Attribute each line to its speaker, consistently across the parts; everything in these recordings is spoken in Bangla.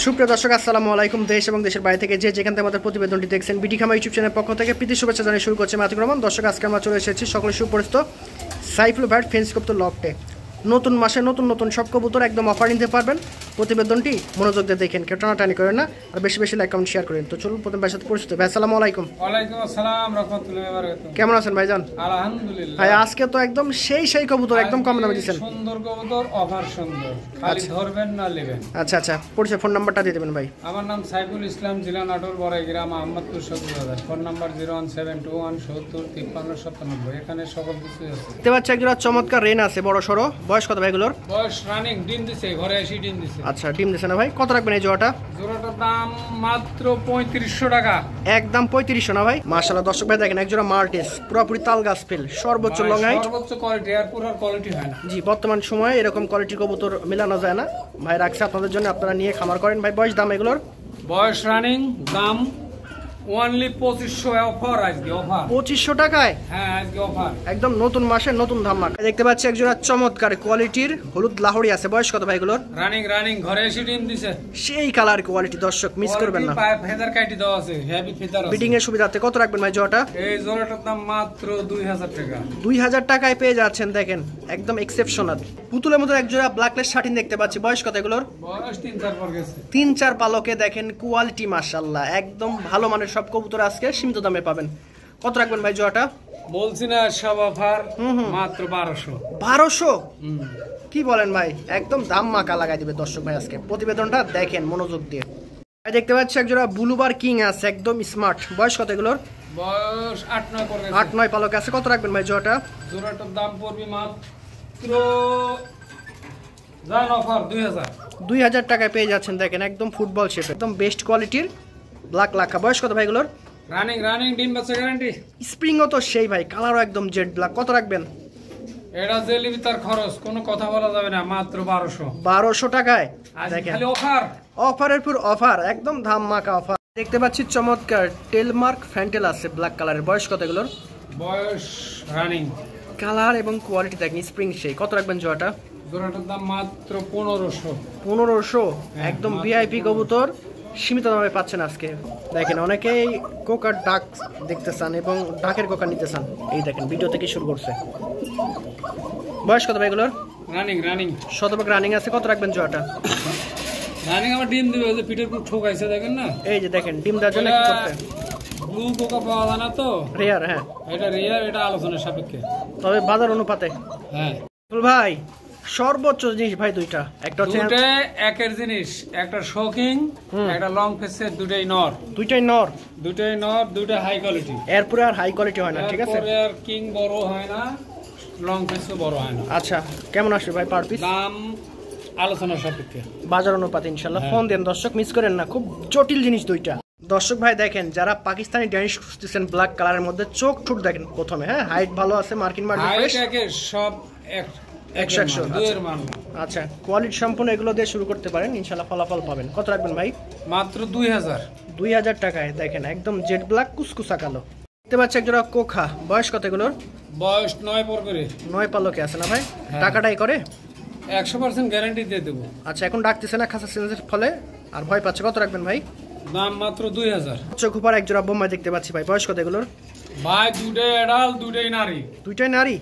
Speaker 1: সুপ্রিয় দর্শক আসসালামু আলাইকুম। দেশ এবং দেশের বাইরে থেকে যে যেখান থেকে আমাদের প্রতিবেদনটি দেখছেন বিডি খামা ইউটিউব চ্যানেলের পক্ষ থেকে প্রীতি শুভেচ্ছা জানিয়ে শুরু করছে মাতিক রহমান। দর্শক আজকে আমরা চলে এসেছি সকলে সুপরিচিত সাইফুল ভাইয়ের ফেন্স কবুতর লফটে। নতুন মাসে নতুন নতুন সব কবুতর একদম অফার নিতে পারবেন। প্রতিবেদনটি মনোযোগ দিয়ে দেখেন, কেউ টানাটানি করেন না, আর বেশি বেশি লাইক কমেন্ট শেয়ার করেন। তো চলুন প্রথম ভাইয়ের সাথে পরিচিত। ভাই আসসালামু আলাইকুম।
Speaker 2: ওয়ালাইকুম আসসালাম রাহমাতুল্লাহি ওয়া বারাকাতুহু।
Speaker 1: কেমন আছেন ভাইজান?
Speaker 2: আলহামদুলিল্লাহ
Speaker 1: ভাই আজকে তো একদম সেই কবুতর একদম কম দামে দিচ্ছেন।
Speaker 2: সুন্দর কবুতর, অফার সুন্দর, খালি ধরবেন না নেবেন।
Speaker 1: আচ্ছা পরিচয় ফোন নাম্বারটা দিয়ে দেবেন ভাই।
Speaker 2: আমার নাম সাইফুল ইসলাম, জেলা নাটোর, বড়াই গ্রাম, আহমদপুর, 70,000। Phone number 01721705397। এখানে সকল কিছু আছে।
Speaker 1: দেখতে পাচ্ছি একজোড়া চমৎকার রেন আছে বড় সড়ো। বয়স কত ভাইগুলোর?
Speaker 2: বয়স রানিং, ডিম দিছে, ঘরে এসে ডিম দিছে।
Speaker 1: আচ্ছা ডিম দিছে না ভাই? কত রাখবেন এই জোড়াটা?
Speaker 2: জোড়াটার দাম মাত্র 3500 টাকা।
Speaker 1: একদম 3500 না ভাই? মাশাআল্লাহ দর্শক ভাই দেখেন একজোড়া মাল্টিস, পুরোপুরি তাল গাছ ফিল, সর্বোচ্চ লং হাইট,
Speaker 2: সর্বোচ্চ কোয়ালিটি, আর পুরো কোয়ালিটি হয় না।
Speaker 1: জি বর্তমান সময়ে এরকম কোয়ালিটি কবুতর মেলানো যায় না। ভাই রাখছে আপনাদের জন্য, আপনারা নিয়ে খামার করেন। ভাই বয়স দাম এগুলোর?
Speaker 2: বয়স রানিং, দাম অনলি 2500 অফার। আজকে অফার
Speaker 1: 2500 টাকায়।
Speaker 2: হ্যাঁ আজকে অফার,
Speaker 1: একদম নতুন মাসের নতুন ধামাক। দেখতে পাচ্ছি একজোড়া চমৎকার কোয়ালিটির হলুদ লাহোরি আছে। বয়স কত ভাই এগুলোর?
Speaker 2: রানিং ঘরে এসে ডিম দিছে।
Speaker 1: সেই কালার কোয়ালিটি দর্শক মিস করবেন না।
Speaker 2: ফেদার কাটি দেওয়া আছে, হেভি ফেদার আছে।
Speaker 1: বিডিং এর সুবিধাতে কত রাখবেন ভাই জোড়াটা?
Speaker 2: এই জোড়াটার দাম মাত্র 2000 টাকা।
Speaker 1: 2000 টাকায় পেয়ে যাচ্ছেন, দেখেন একদম এক্সেপশনাল পুতুলের মতো একজোড়া ব্ল্যাকলেস শার্টিন দেখতে পাচ্ছি। বয়স কত এগুলোর?
Speaker 2: বয়স 3-4 পর গেছে।
Speaker 1: 3-4 পালকে দেখেন কোয়ালিটি মাশাআল্লাহ, একদম ভালো মানের সব কবুতর আজকে সীমিত দামে পাবেন। কত রাখবেন ভাই জোড়াটা?
Speaker 2: বলছি না সব অফার, মাত্র 1200।
Speaker 1: 1200? কি বলেন ভাই? একদম দাম মাকা লাগাই দিবে দর্শক ভাই। আজকে প্রতিবেদনটা দেখেন মনোযোগ দিয়ে। দেখতে পাচ্ছি একজোড়া ব্লুবার কিং আছে, একদম স্মার্ট। বয়স কত এগুলোর?
Speaker 2: বয়স 8-9 পর গেছে।
Speaker 1: 8-9 পালকে আছে। কত রাখবেন ভাই জোড়াটা?
Speaker 2: জোড়াটার দাম পড়বে মাত্র জান অফার 2000।
Speaker 1: 2000 টাকায় পেয়ে যাচ্ছেন, দেখেন একদম ফুটবল শেপ, একদম বেস্ট কোয়ালিটির ব্ল্যাক লাখা। বয়স কত ভাই এগুলোর?
Speaker 2: রানিং ডিম বাচ্চা গ্যারান্টি।
Speaker 1: স্প্রিংও তো সেই ভাই, কালারও একদম জেড ব্ল্যাক। কত রাখবেন?
Speaker 2: এটা যে লিবি তার খরচ, কোনো কথা বলা যাবে না, মাত্র 1200।
Speaker 1: 1200 টাকায় দেখেন
Speaker 2: খালি অফার,
Speaker 1: অফারের পর অফার, একদম ধামাকা অফার। দেখতে পাচ্ছি চমৎকার টেলমার্ক ফ্যান্টেল আছে ব্ল্যাক কালারের। বয়স কত এগুলোর?
Speaker 2: বয়স রানিং,
Speaker 1: কালার এবং কোয়ালিটি দেখেন স্প্রিং সেই। কত রাখবেন জোড়াটা?
Speaker 2: জোড়াটার দাম মাত্র 1500।
Speaker 1: 1500? একদম ভিআইপি কবুতর সীমিত দামে পাচ্ছেন আজকে। দেখেন অনেকেই কোকার ডাক দেখতে চান এবং ডাকের কোকা নিতে চান। এই দেখেন ভিডিও থেকে শুরু করছে। বয়স কত ভাই এগুলোর?
Speaker 2: রানিং
Speaker 1: শতভাগ রানিং আছে। কত রাখবেন জোড়াটা?
Speaker 2: রানিং আমার ডিম দিবে, ওই যে পিঠের পুরো ঠোকাইছে দেখেন না।
Speaker 1: এই যে দেখেন ডিম দেওয়ার জন্য কি করতে?
Speaker 2: ব্লু কোকা পাওয়া যায় না তো,
Speaker 1: রেয়ার। হ্যাঁ
Speaker 2: এটা রেয়ার, এটা আলোচনার সাপেক্ষে,
Speaker 1: তবে বাজার অনুপাতে।
Speaker 2: হ্যাঁ
Speaker 1: ভাই সর্বোচ্চ জিনিস ভাই দুইটা, একটা হচ্ছে
Speaker 2: একের জিনিস, একটা শোকিং, একটা লং ফেসের, দুটাই নর। দুটাই হাই কোয়ালিটি।
Speaker 1: এরপরে আর হাই কোয়ালিটি হয় না, ঠিক আছে?
Speaker 2: এরপরে আর কিং বড় হয় না, লং ফেসও বড় হয় না।
Speaker 1: আচ্ছা কেমন আসবে ভাই পার পিস?
Speaker 2: দাম আলোচনার সাপেক্ষে,
Speaker 1: বাজার অনুপাতে ইনশাআল্লাহ। ফোন দেন দর্শক, মিস করেন না, খুব জটিল জিনিস দুইটা। দর্শক ভাই দেখেন যারা পাকিস্তানি ড্যানিশ খুঁজতেছেন ব্ল্যাক কালারের মধ্যে, চোখ ঠুট দেখেন প্রথমে। হ্যাঁ হাইট ভালো আছে, মার্কিন মার্কিন ফ্রেশ,
Speaker 2: সব
Speaker 1: 100। আচ্ছা কোয়ালিটি সম্পূর্ণ এগুলো দিয়ে শুরু করতে পারেন, ইনশাআল্লাহ ফলাফল পাবেন। কত রাখবেন ভাই?
Speaker 2: মাত্র 2000।
Speaker 1: 2000 টাকায় দেখেন একদম জেড ব্ল্যাক কুসকুসা কালো। দেখতে পাচ্ছি একজোড়া কোখা। বয়স কত এগুলোর?
Speaker 2: বয়স 9 পর করে।
Speaker 1: 9 পালকে আছে না ভাই? টাকাটাই করে
Speaker 2: 100% গ্যারান্টি দিয়ে দেবো।
Speaker 1: আচ্ছা এখন ডাকতেছে না খাসা চেঞ্জের ফলে আর ভয় পাচ্ছে। কত রাখবেন ভাই?
Speaker 2: দাম মাত্র 2000।
Speaker 1: চোখ উপর একজোড়া বোম্বাই দেখতে পাচ্ছি ভাই। বয়স কত এগুলোর?
Speaker 2: ভাই দুটাই এডাল, দুটাই নারী।
Speaker 1: দুইটাই নারী?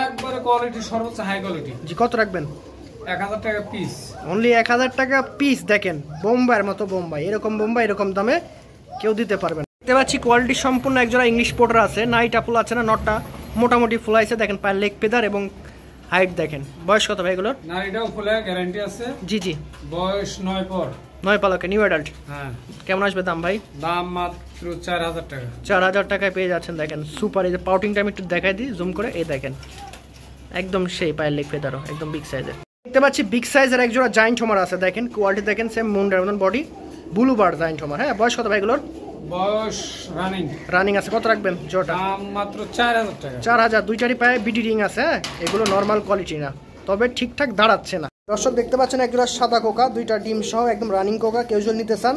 Speaker 2: একবারে কোয়ালিটি, সর্বোচ্চ হাই কোয়ালিটি।
Speaker 1: জি কত রাখবেন?
Speaker 2: 1000 টাকা পিস।
Speaker 1: অনলি 1000 টাকা পিস। দেখেন বোম্বাইয়ের মতো বোম্বাই, এরকম বোম্বাই এরকম দামে কেউ দিতে পারবেন। দেখতে পাচ্ছি কোয়ালিটি সম্পূর্ণ একজোড়া ইংলিশ পোটার আছে। নাইটা ফুল আছে না, নটটা মোটামুটি ফুল আছে। দেখেন পায়ের লেগ পেদার এবং হাইট দেখেন। বয়স কত ভাই এগুলোর?
Speaker 2: নারীটাও ফুলে গ্যারান্টি আছে।
Speaker 1: জি
Speaker 2: বয়স 9 পর।
Speaker 1: 9 পালকে, নিউ অ্যাডাল্ট।
Speaker 2: হ্যাঁ
Speaker 1: কেমন আসবে দাম ভাই?
Speaker 2: দাম মাত্র 4000 টাকা।
Speaker 1: 4000 টাকায় পেয়ে যাচ্ছেন। দেখেন সুপার। এই যে পাউটিংটা আমি একটু দেখাই দিই জুম করে। এই দেখেন একদম সেই পায়ের লেগ পেদারও একদম বিগ সাইজের। দেখতে পাচ্ছি বিগ সাইজের একজোড়া জায়েন্ট হোমার আছে। দেখেন কোয়ালিটি দেখেন সেম মুন্ডার মতন বডি, ব্লু বার জায়েন্ট হোমার। হ্যাঁ বয়স কত ভাই এগুলোর?
Speaker 2: বয়স
Speaker 1: রানিং আছে। কত রাখবেন জোড়াটা?
Speaker 2: দাম মাত্র 4000 টাকা।
Speaker 1: 4000। দুইটারই পায়ে বিডি রিং আছে। হ্যাঁ এগুলো নর্মাল কোয়ালিটি না, তবে ঠিকঠাক দাঁড়াচ্ছে না। দর্শক দেখতে পাচ্ছেন একজোড়া সাদা কোকা, দুইটা ডিম সহ একদম রানিং কোকা। ক্যাজুয়াল নিতে চান,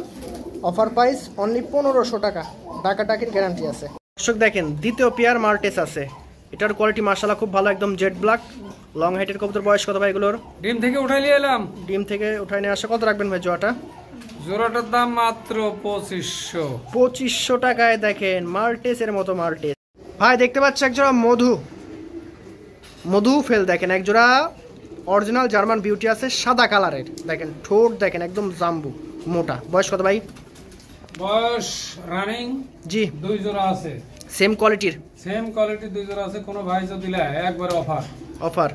Speaker 1: অফার প্রাইস অনলি 1500 টাকা, টাকাটাকির গ্যারান্টি আছে। দর্শক দেখেন দ্বিতীয় পেয়ার মাল্টেস আছে। এটার কোয়ালিটি মাশাআল্লাহ খুব ভালো, একদম জেড ব্ল্যাক লং হাইটের কবুতর। বয়স কত ভাই এগুলোর?
Speaker 2: ডিম থেকে উঠাই নিয়ে এলাম।
Speaker 1: ডিম থেকে উঠাই নিয়ে আসা। কত রাখবেন ভাই জোড়াটা?
Speaker 2: জোড়াটার দাম মাত্র 2500।
Speaker 1: 2500 টাকায় দেখেন মাল্টেসের মতো মাল্টেস। ভাই দেখতে পাচ্ছি একজোড়া মধু ফেল দেখেন, একজোড়া অরিজিনাল জার্মান বিউটি আছে সাদা কালারের, দেখেন ঠোঁট দেখেন একদম জাম্বু মোটা। বয়স কত ভাই?
Speaker 2: বয়স রানিং
Speaker 1: জি,
Speaker 2: 2 জোড়া আছে,
Speaker 1: সেম কোয়ালিটির
Speaker 2: 2 জোড়া আছে। কোনো ভাই যদি দিলে একবার অফার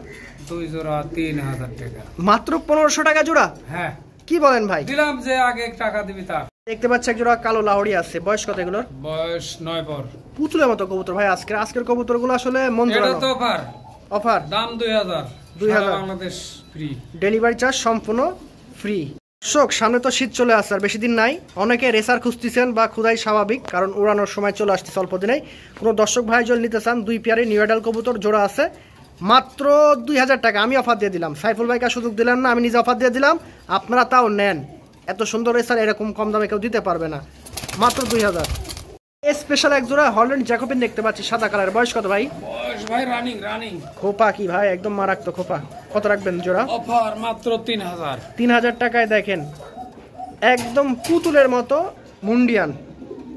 Speaker 2: 2 জোড়া 3000 টাকা,
Speaker 1: মাত্র 1500 টাকা জোড়া।
Speaker 2: হ্যাঁ
Speaker 1: কি বলেন ভাই?
Speaker 2: দিলাম, যে আগে টাকা দিবি তার।
Speaker 1: দেখতে পাচ্ছি একজোড়া কালো লাহোরি আছে, বয়স কত এগুলোর?
Speaker 2: বয়স 9 পর।
Speaker 1: পুতুলের মতো কবুতর ভাই, আজকের কবুতরগুলো আসলে মন
Speaker 2: এটা
Speaker 1: জোড়ানো।
Speaker 2: তো
Speaker 1: অফার
Speaker 2: দাম 2000 বাংলাদেশ ফ্রি,
Speaker 1: ডেলিভারি চার্জ সম্পূর্ণ ফ্রি। সামনে তো শীত চলে আসছে, আর বেশি দিন নাই। অনেকে রেসার খুঁজতেছেন বা খুদাই স্বাভাবিক, কারণ উড়ানোর সময় চলে আসছে অল্প দিনেই। কোনো দর্শক ভাই যদি নিতে চান 2 পেয়ারে নিউ অ্যাডাল কবুতর জোড়া আছে মাত্র 2000 টাকা। আমি অফার দিয়ে দিলাম, সাইফুল ভাইকে সুযোগ দিলাম না, আমি নিজে অফার দিয়ে দিলাম, আপনারা তাও নেন। এত সুন্দর রেসার এরকম কম দামে কেউ দিতে পারবে না, মাত্র 2000। স্পেশাল এক জোড়া হল্যান্ড জ্যাকোবিন দেখতে পাচ্ছি সাদা কালার, বয়স কত ভাই?
Speaker 2: বয়স ভাই রানিং।
Speaker 1: খোপা কি ভাই, একদম মারাত্মক খোপা। কত রাখবেন জোড়া?
Speaker 2: অফার মাত্র 3000।
Speaker 1: 3000 টাকায় দেখেন একদম পুতুলের মতো মুন্ডিয়ান,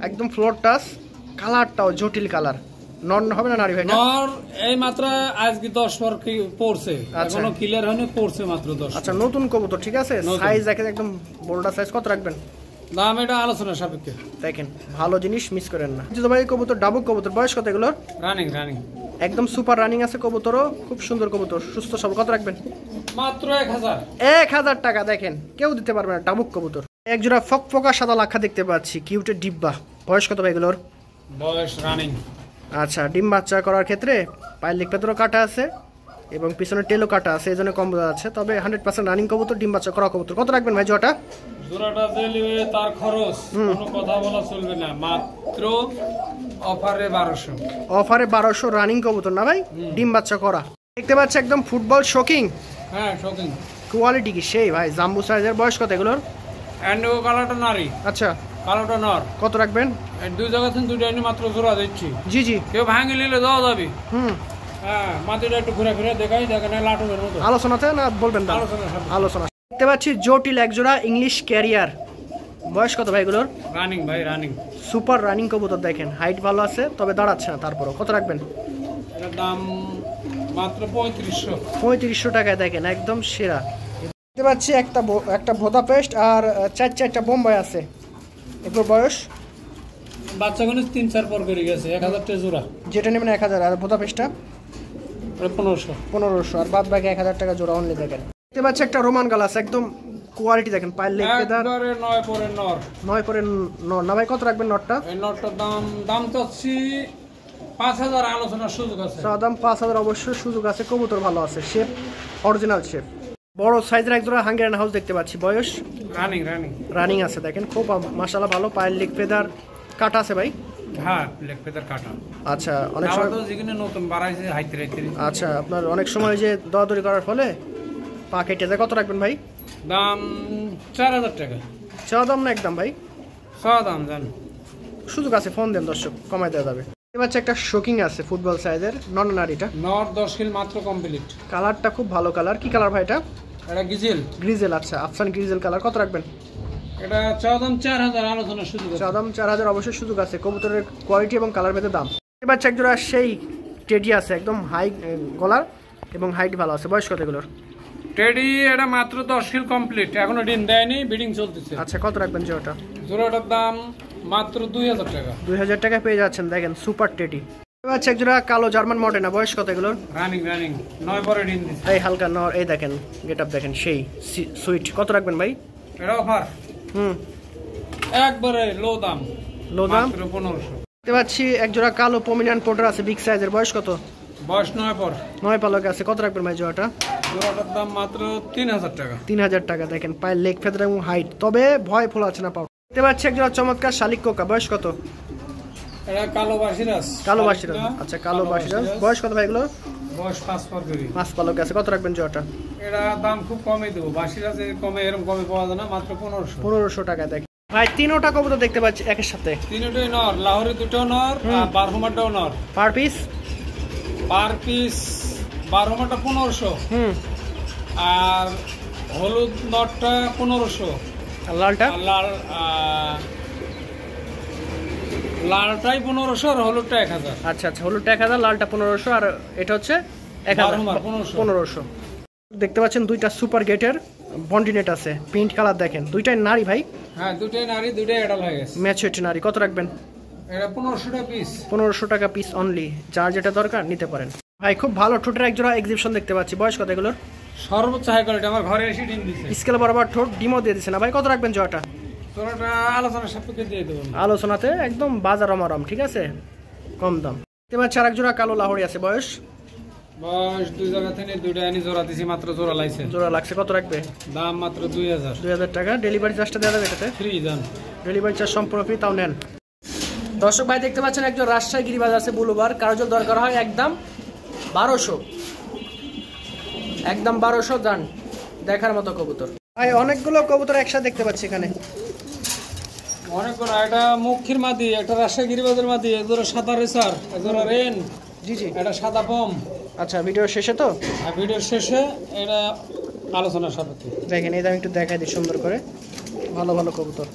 Speaker 1: একদম ফ্লোর টাচ, কালারটাও জটিল কালার। নন হবে না নারী ভাই?
Speaker 2: নর এই মাত্র আজকে 10 পর কি পড়ছে, এখনো ক্লিয়ার হয়নি, পড়ছে মাত্র 10।
Speaker 1: আচ্ছা, নতুন কবুতর, ঠিক আছে। সাইজ দেখেন একদম বড়টা সাইজ। কত রাখবেন
Speaker 2: দাম? এটা আলোচনা সাপেক্ষে।
Speaker 1: দেখেন ভালো জিনিস মিস করেন না। যদি ভাই কবুতর ডাবুক কবুতর, বয়স কত এগুলোর?
Speaker 2: রানিং
Speaker 1: একদম সুপার রানিং আছে কবুতরও, খুব সুন্দর কবুতর, সুস্থ সব। কত রাখবেন?
Speaker 2: মাত্র 1000।
Speaker 1: 1000 টাকা দেখেন, কেউ দিতে পারবে না ডাবুক কবুতর। এক জোড়া ফকফকা সাদা লাক্ষা দেখতে পাচ্ছি, কিউটের ডিব্বা। বয়স কত ভাই এগুলোর?
Speaker 2: বয়স রানিং।
Speaker 1: আচ্ছা, ডিম বাচ্চা করার ক্ষেত্রে পায়ের লিক পেতরও কাটা আছে এবং পিছনে টেলও কাটা আছে, এই জন্য কম বোঝা যাচ্ছে। তবে 100% রানিং কবুতর, ডিম বাচ্চা করা কবুতর। কত রাখবেন ভাই জোড়াটা?
Speaker 2: জোড়াটা দিলে তার খরচ কোনো কথা বলা চলবে না, মাত্র অফারে 1200।
Speaker 1: অফারে 1200 রানিং কবুতর না ভাই, ডিম বাচ্চা করা। দেখতে পাচ্ছি একদম ফুটবল শোকিং।
Speaker 2: হ্যাঁ শোকিং
Speaker 1: কোয়ালিটি কি সেই ভাই, জাম্বু সাইজের। বয়স কত এগুলোর?
Speaker 2: এন্ডো কালারটা নারী,
Speaker 1: আচ্ছা
Speaker 2: কালোটা নর।
Speaker 1: কত রাখবেন?
Speaker 2: এই 2 জায়গা থেকে 2টা এনে মাত্র জোড়া দিচ্ছি।
Speaker 1: জি
Speaker 2: কেউ ভাঙে নিলে দেওয়া যাবে। হ্যাঁ, মাটিটা একটু ঘুরে দেখাই, দেখেন লাটুমের মতো।
Speaker 1: আলোচনাতে না বলবেন? আলোচনা। দেখতে পাচ্ছি জটিল একজোড়া ইংলিশ ক্যারিয়ার। বয়স কত ভাই এগুলোর?
Speaker 2: রানিং।
Speaker 1: সুপার রানিং কবুতর, দেখেন হাইট ভালো আছে, তবে দাঁড়াচ্ছে না। তারপরও কত রাখবেন?
Speaker 2: এটার দাম মাত্র 3500।
Speaker 1: 3500 টাকায় দেখেন একদম সেরা। দেখতে পাচ্ছি একটা ভোদা পেস্ট আর 4টা বোম্বাই আছে। এগুলোর বয়স?
Speaker 2: বাচ্চাগুলো 3-4 পর করে গেছে, 1000 টাকা জোড়া।
Speaker 1: যেটা নেবেন 1000, আর ভোদা পেস্টটা
Speaker 2: 1500।
Speaker 1: আর বাদ বাকি 1000 টাকা জোড়া অনলি। দেখেন দেখতে পাচ্ছি একটা রোমান গালাস, একদম কোয়ালিটি দেখেন, পায়ের লেগ পেদার,
Speaker 2: একবারে 9 পরে নর।
Speaker 1: 9 পরে নর না ভাই? কত রাখবেন নরটা?
Speaker 2: এই নরটার দাম চাচ্ছি 5000, আলোচনার সুযোগ আছে।
Speaker 1: দাম 5000 অবশ্যই সুযোগ আছে। কবুতর ভালো আছে, শেপ অরিজিনাল শেপ। বড় সাইজের একজোড়া হাঙ্গেরিয়ান হাউস দেখতে পাচ্ছি। বয়স? রানিং আছে, দেখেন খুব মাশাআল্লাহ ভালো। পায়ের লেগ পেদার কাটা আছে ভাই?
Speaker 2: হ্যাঁ, লেগ পেদার কাটা।
Speaker 1: আচ্ছা, অনেক সময়
Speaker 2: তো যেখানে নতুন বাড়াইছে হাইতে।
Speaker 1: আচ্ছা, আপনার অনেক সময় যে দরাদরি করার ফলে পা কেটে যায়। কত রাখবেন ভাই?
Speaker 2: দাম 4000 টাকা।
Speaker 1: চাওয়া দাম না একদম ভাই?
Speaker 2: চাওয়া দাম জান,
Speaker 1: সুযোগ আছে, ফোন দেন দর্শক, কমাই দেওয়া যাবে। এবার একটা শোকিং আছে ফুটবল সাইজের, নন নারীটা।
Speaker 2: নর 10 কিল মাত্র কমপ্লিট।
Speaker 1: কালারটা খুব ভালো কালার। কি কালার ভাই এটা?
Speaker 2: এটা
Speaker 1: গ্রিজেল। আচ্ছা, আফসান গ্রিজেল কালার। কত রাখবেন?
Speaker 2: এটা চাওয়া দাম 4000, আলোচনার সুযোগ আছে।
Speaker 1: চাওয়া দাম 4000, অবশ্যই সুযোগ আছে। কবুতরের কোয়ালিটি এবং কালার ভেদে দাম। এবার একজোড়া সেই টেডি আছে, একদম হাই গলার এবং হাইট ভালো আছে। বয়স কত এগুলোর?
Speaker 2: টেডি এটা মাত্র 10 কিল কমপ্লিট, এখনো ডিম দেয়নি, ব্রিডিং চলতেছে।
Speaker 1: আচ্ছা, কত রাখবেন জোড়াটা?
Speaker 2: জোড়াটার দাম মাত্র 2000 টাকা।
Speaker 1: 2000 টাকা পেয়ে যাচ্ছেন, দেখেন সুপার টেডি। এবার একজোড়া কালো জার্মান মডেনা। বয়স কত এগুলোর?
Speaker 2: রানিং 9 পরে ডিম দিচ্ছে।
Speaker 1: এই হালকা নর, এই দেখেন গেটআপ দেখেন সেই সুইট। কত রাখবেন ভাই?
Speaker 2: এটা অফার একবারে লো দাম মাত্র 1500।
Speaker 1: দেখতে পাচ্ছি একজোড়া কালো পমিনান পোটার আছে, বিগ সাইজের। বয়স কত?
Speaker 2: বয়স 9 পর।
Speaker 1: 9 পালকে আছে। কত রাখবেন ভাই জোড়াটা?
Speaker 2: জোড়াটার দাম মাত্র 3000 টাকা।
Speaker 1: 3000 টাকা। দেখেন পায়ের লেগ ফেদার এবং হাইট, তবে ভয় ফোলা আছে না পাও। দেখতে পাচ্ছি একজোড়া চমৎকার শালিক কোকা। বয়স কত?
Speaker 2: এটা কালো বাসিরাজ।
Speaker 1: আচ্ছা, কালো বাসিরাজ। বয়স কত ভাই এগুলো?
Speaker 2: বয়স 5 পর করি।
Speaker 1: 5 পালকে আছে। কত রাখবেন জোড়াটা?
Speaker 2: এটা দাম খুব কমই দেবো, বাসিরাজে কমে এরকম কমে পাওয়া যায় না, মাত্র
Speaker 1: 1500 টাকা। দেখেন ভাই তিনটা কবুতর দেখতে পাচ্ছি একের সাথে।
Speaker 2: তিনটাই নর, লাহোরি 2টো নর আর বারহমাটাও নর।
Speaker 1: Per piece
Speaker 2: 12মাটা 1500। আর হলুদ নটটা 1500।
Speaker 1: আর লালটা?
Speaker 2: লালটাই 1500 আর হলুদটা 1000।
Speaker 1: আচ্ছা আচ্ছা, হলুদটা 1000, লালটা 1500 আর এটা হচ্ছে 1500। দেখতে পাচ্ছেন দুইটা সুপার গেটের বন্ডিনেট আছে, প্রিন্ট কালার দেখেন, দুইটাই নারী ভাই?
Speaker 2: হ্যাঁ, দুইটাই নারী, দুইটাই অ্যাডাল্ট হয়ে গেছে।
Speaker 1: ম্যাচুরিটি নারী। কত রাখবেন?
Speaker 2: এটা 1500 টাকা পিস।
Speaker 1: 1500 টাকা পিস অনলি, যার যেটা দরকার নিতে পারেন। ভাই খুব ভালো ঠোঁটের এক জোড়া এক্সিবিশন দেখতে পাচ্ছি, বয়স কত এগুলোর?
Speaker 2: সর্বোচ্চ হাই কোয়ালিটি, আমার ঘরে এসে ডিম দিছে।
Speaker 1: স্কেল বরাবর ঠোঁট, ডিমও দিয়ে দিছে না ভাই? কত রাখবেন জোড়াটা?
Speaker 2: তোরাটা আলোচনা সাপেক্ষে দিয়ে দেবো।
Speaker 1: আলোচনাতে একদম বাজার রমারম, ঠিক আছে, কম দাম। দেখতে পাচ্ছি আর এক জোড়া কালো লাহোরি আছে, বয়স?
Speaker 2: বয়স 2 জায়গা থেকে 2টা আনি জোড়া দিছি, মাত্র জোড়া লাইছে।
Speaker 1: জোড়া লাগছে, কত রাখবে?
Speaker 2: দাম মাত্র 2000।
Speaker 1: 2000 টাকা। ডেলিভারি চার্জটা দেওয়া যাবে এটাতে?
Speaker 2: ফ্রি দাম,
Speaker 1: ডেলিভারি চার্জ সম্পূর্ণ ফ্রি, তাও নেন। দর্শক ভাই দেখতে পাচ্ছেন একজন রাজশাহী গিরিবাজ আছে বুলুবার, কারো যদি দরকার হয় একদম 1200, একদম 1200 দান। দেখার মতো কবুতর ভাই, অনেকগুলো কবুতর একসাথে দেখতে পাচ্ছি এখানে।
Speaker 2: অনেকগুলো, এটা মুখির মাদি, একটা রাজশাহী গিরিবাজের মাদি, একজোড়া সাদা রেসার, একজোড়া রেন।
Speaker 1: জি জি,
Speaker 2: এটা সাদা পম।
Speaker 1: আচ্ছা, ভিডিওর শেষে তো?
Speaker 2: আর ভিডিওর শেষে এটা আলোচনার সাপেক্ষে
Speaker 1: দেখেন, এই দাম একটু দেখাই দিই সুন্দর করে, ভালো ভালো কবুতর।